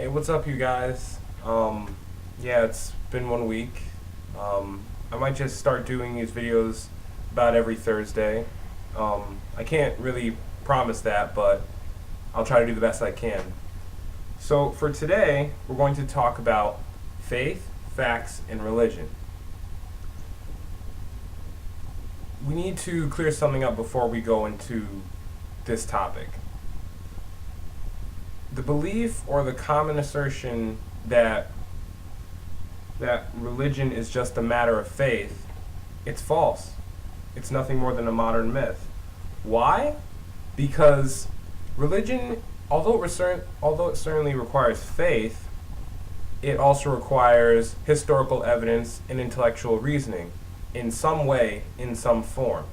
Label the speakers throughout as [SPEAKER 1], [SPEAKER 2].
[SPEAKER 1] Hey, what's up, you guys? Yeah, it's been 1 week. I might just start doing these videos about every Thursday. I can't really promise that, but I'll try to do the best I can. So, for today, we're going to talk about faith, facts, and religion. We need to clear something up before we go into this topic. The belief or the common assertion that religion is just a matter of faith, it's false. It's nothing more than a modern myth. Why? Because religion, although it certainly requires faith, it also requires historical evidence and intellectual reasoning in some way, in some form.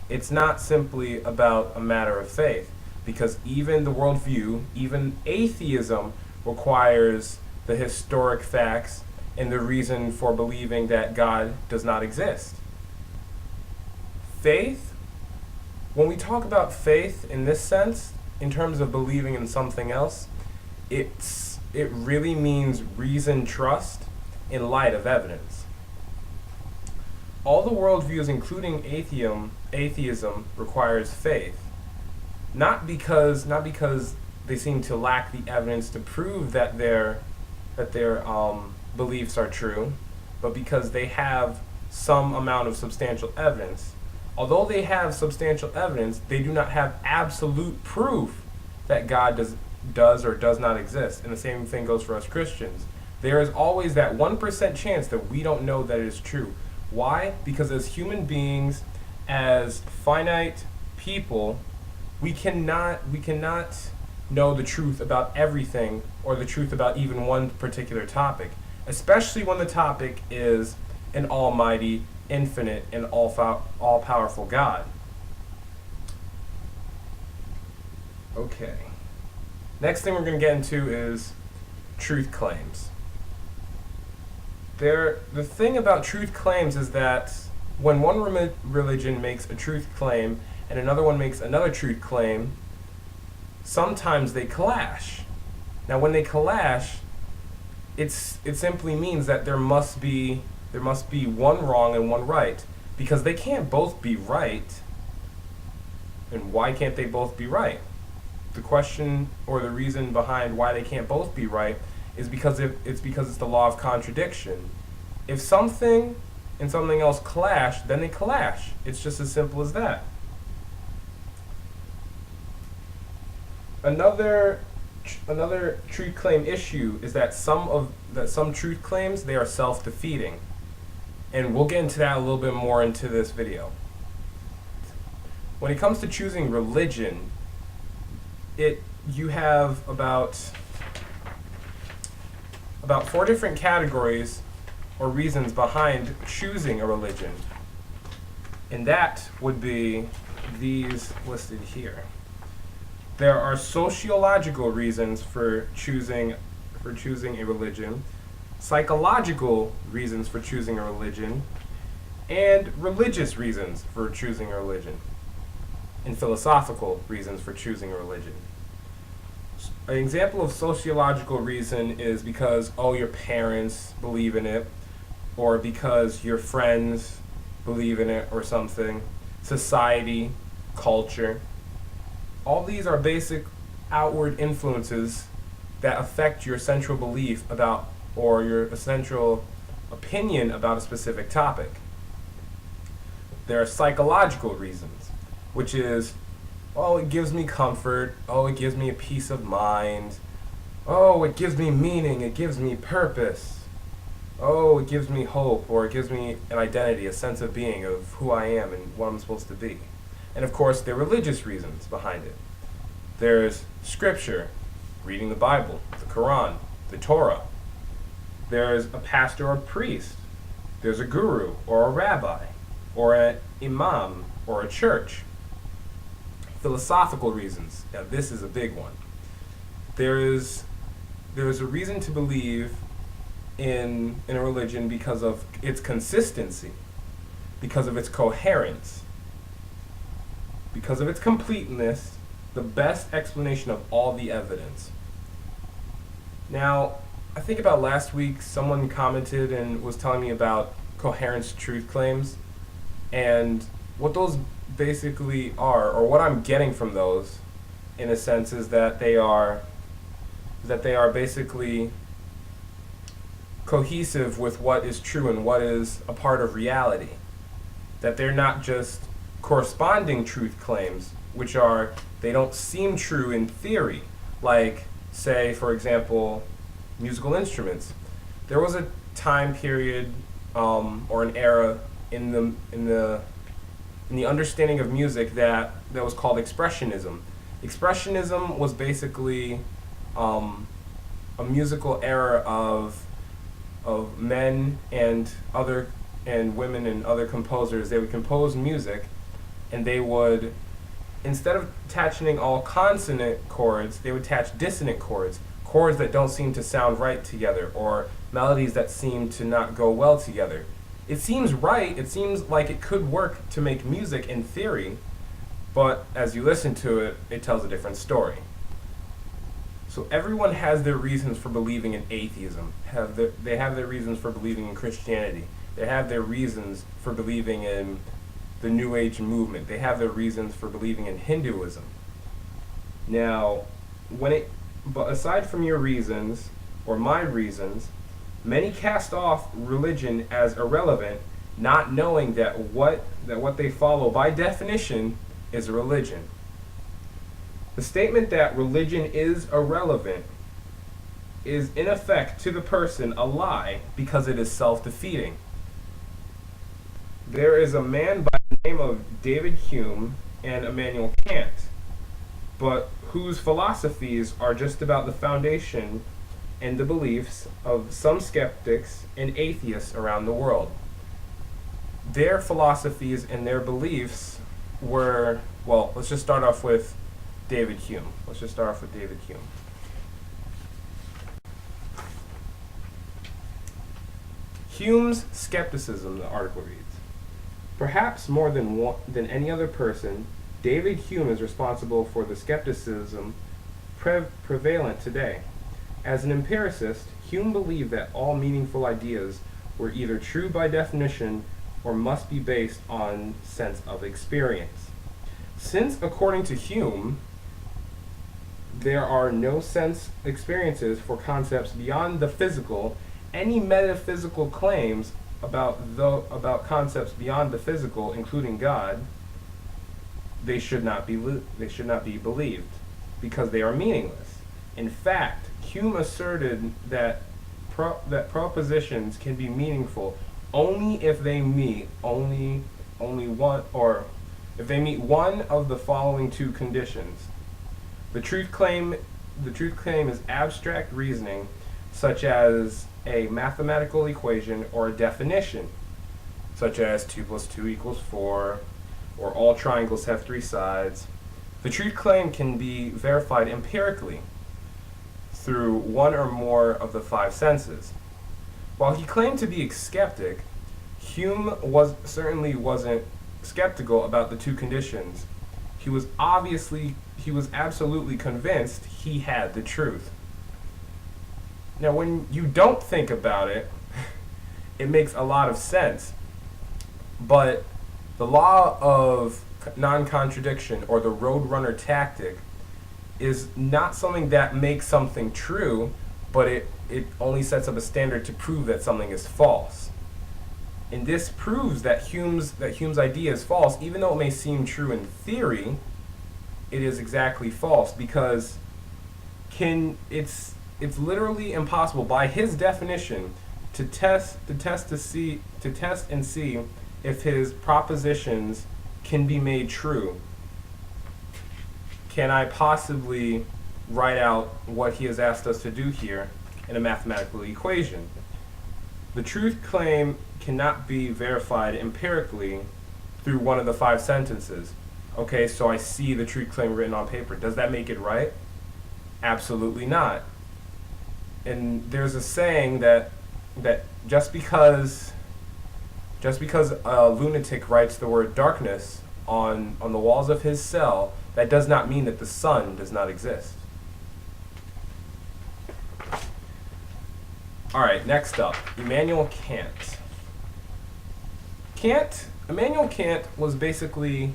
[SPEAKER 1] It's not simply about a matter of faith, because even the worldview, even atheism, requires the historic facts and the reason for believing that God does not exist. Faith, when we talk about faith in this sense, in terms of believing in something else, it really means reasoned trust in light of evidence. All the worldviews, including atheism, requires faith. Not because they seem to lack the evidence to prove that their beliefs are true, but because they have some amount of substantial evidence. Although they have substantial evidence, they do not have absolute proof that God does or does not exist. And the same thing goes for us Christians. There is always that 1% chance that we don't know that it is true. Why? Because as human beings, as finite people, we cannot know the truth about everything or the truth about even one particular topic, especially when the topic is an almighty, infinite, and all-powerful God. Okay. Next thing we're going to get into is truth claims. The thing about truth claims is that when one religion makes a truth claim and another one makes another truth claim, sometimes they clash. Now, when they clash, it simply means that there must be one wrong and one right, because they can't both be right. And why can't they both be right? The question or the reason behind why they can't both be right is because it's the law of contradiction. If something and something else clash, then they clash. It's just as simple as that. Another truth claim issue is that some truth claims, they are self-defeating. And we'll get into that a little bit more into this video. When it comes to choosing religion, you have about 4 different categories or reasons behind choosing a religion. And that would be these listed here. There are sociological reasons for choosing a religion, psychological reasons for choosing a religion, and religious reasons for choosing a religion, and philosophical reasons for choosing a religion. An example of sociological reason is because, your parents believe in it, or because your friends believe in it or something, society, culture. All these are basic outward influences that affect your central belief about or your essential opinion about a specific topic. There are psychological reasons, which is, it gives me comfort, it gives me a peace of mind, it gives me meaning, it gives me purpose, it gives me hope, or it gives me an identity, a sense of being, of who I am and what I'm supposed to be. And of course, there are religious reasons behind it. There's scripture, reading the Bible, the Quran, the Torah. There's a pastor or priest. There's a guru or a rabbi or an imam or a church. Philosophical reasons. Now, this is a big one. There is a reason to believe in a religion because of its consistency, because of its coherence, because of its completeness, the best explanation of all the evidence. Now, I think about last week, someone commented and was telling me about coherence truth claims, and what those basically are, or what I'm getting from those, in a sense, is that they are basically cohesive with what is true and what is a part of reality. That they're not just corresponding truth claims, which are, they don't seem true in theory. Like, say, for example, musical instruments. There was a time period or an era in the understanding of music that was called expressionism. Expressionism was basically a musical era of men and women and other composers. They would compose music, and they would, instead of attaching all consonant chords, they would attach dissonant chords, chords that don't seem to sound right together, or melodies that seem to not go well together. It seems right, it seems like it could work to make music in theory, but as you listen to it, it tells a different story. So everyone has their reasons for believing in atheism. They have their reasons for believing in Christianity. They have their reasons for believing in the New Age movement. They have their reasons for believing in Hinduism. Now, but aside from your reasons, or my reasons, many cast off religion as irrelevant, not knowing that what they follow by definition is a religion. The statement that religion is irrelevant is in effect to the person a lie because it is self-defeating. There is a man by the name of David Hume and Immanuel Kant, but whose philosophies are just about the foundation and the beliefs of some skeptics and atheists around the world. Their philosophies and their beliefs were, well, let's just start off with David Hume. Hume's skepticism, the article reads, perhaps more than any other person, David Hume is responsible for the skepticism prevalent today. As an empiricist, Hume believed that all meaningful ideas were either true by definition or must be based on sense of experience. Since, according to Hume, there are no sense experiences for concepts beyond the physical, any metaphysical claims about concepts beyond the physical, including God, they should not be believed because they are meaningless. In fact, Hume asserted that propositions can be meaningful only if they meet one of the following two conditions. The truth claim is abstract reasoning, such as a mathematical equation or a definition, such as 2 + 2 = 4, or all triangles have 3 sides. The truth claim can be verified empirically through one or more of the 5 senses. While he claimed to be a skeptic, Hume certainly wasn't skeptical about the two conditions. He was absolutely convinced he had the truth. Now, when you don't think about it, it makes a lot of sense. But the law of non-contradiction, or the roadrunner tactic, is not something that makes something true, but it only sets up a standard to prove that something is false. And this proves that Hume's idea is false, even though it may seem true in theory. It is exactly false because it's literally impossible by his definition to test and see if his propositions can be made true. Can I possibly write out what he has asked us to do here in a mathematical equation? The truth claim cannot be verified empirically through one of the 5 sentences. Okay, so I see the truth claim written on paper. Does that make it right? Absolutely not. And there's a saying that just because a lunatic writes the word darkness on the walls of his cell, that does not mean that the sun does not exist. All right, next up, Immanuel Kant. Immanuel Kant was basically,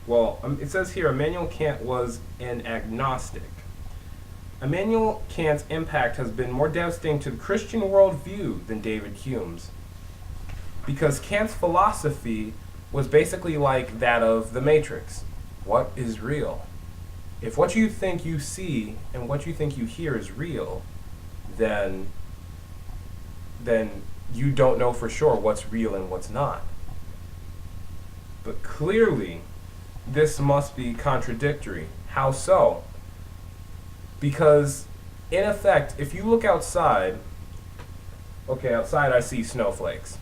[SPEAKER 1] it says here Immanuel Kant was an agnostic. Immanuel Kant's impact has been more devastating to the Christian worldview than David Hume's, because Kant's philosophy was basically like that of the Matrix. What is real? If what you think you see and what you think you hear is real, then you don't know for sure what's real and what's not. But clearly, this must be contradictory. How so? Because, in effect, if you look outside, okay, outside I see snowflakes.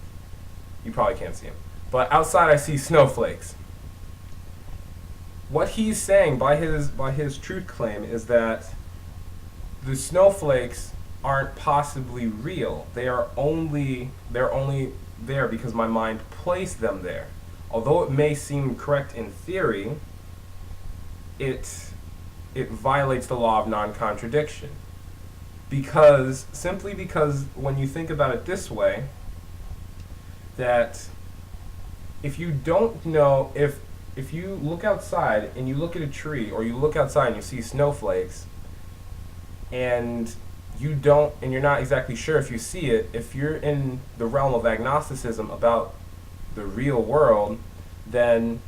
[SPEAKER 1] You probably can't see them. But outside I see snowflakes. What he's saying by his truth claim is that the snowflakes aren't possibly real. They're only there because my mind placed them there. Although it may seem correct in theory, it violates the law of non-contradiction. Simply because when you think about it this way, that if you don't know, if you look outside and you look at a tree, or you look outside and you see snowflakes, and you're not exactly sure if you see it, if you're in the realm of agnosticism about the real world, then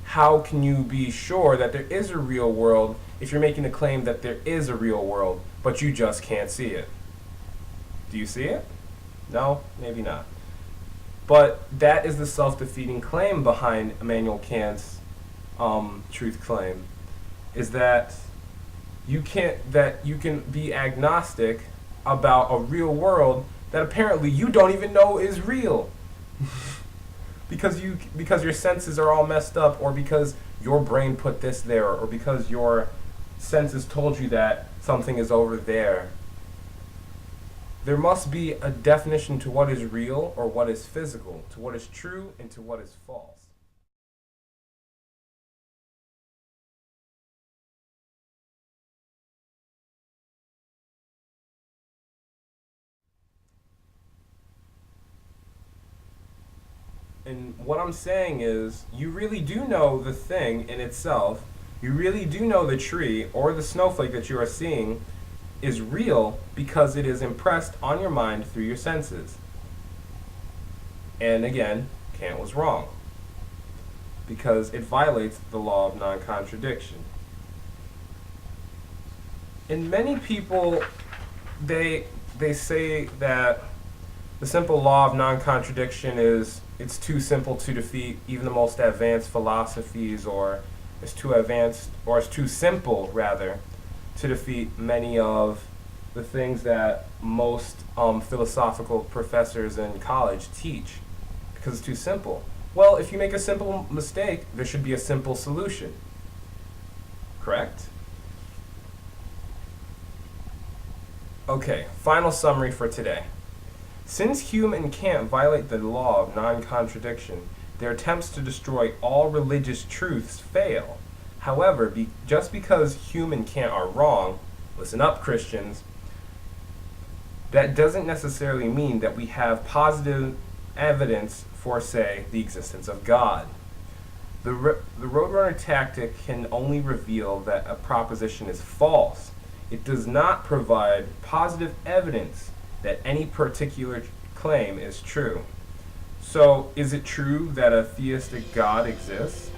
[SPEAKER 1] how can you be sure that there is a real world if you're making a claim that there is a real world, but you just can't see it? Do you see it? No? Maybe not. But that is the self-defeating claim behind Immanuel Kant's truth claim, is that you can be agnostic about a real world that apparently you don't even know is real. because your senses are all messed up, or because your brain put this there, or because your senses told you that something is over there. There must be a definition to what is real or what is physical, to what is true and to what is false. And what I'm saying is, you really do know the thing in itself. You really do know the tree or the snowflake that you are seeing is real because it is impressed on your mind through your senses. And again, Kant was wrong, because it violates the law of non-contradiction. And many people, they say that the simple law of non-contradiction it's too simple to defeat even the most advanced philosophies, or it's too simple rather to defeat many of the things that most philosophical professors in college teach, because it's too simple. Well, if you make a simple mistake, there should be a simple solution. Correct? Okay, final summary for today. Since Hume and Kant violate the law of non-contradiction, their attempts to destroy all religious truths fail. However, just because Hume and Kant are wrong, listen up, Christians, that doesn't necessarily mean that we have positive evidence for, say, the existence of God. The Roadrunner tactic can only reveal that a proposition is false. It does not provide positive evidence that any particular claim is true. So, is it true that a theistic God exists?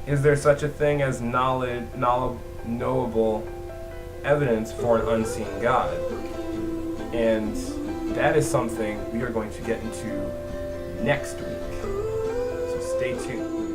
[SPEAKER 1] Is there such a thing as knowable evidence for an unseen God? And that is something we are going to get into next week. So stay tuned.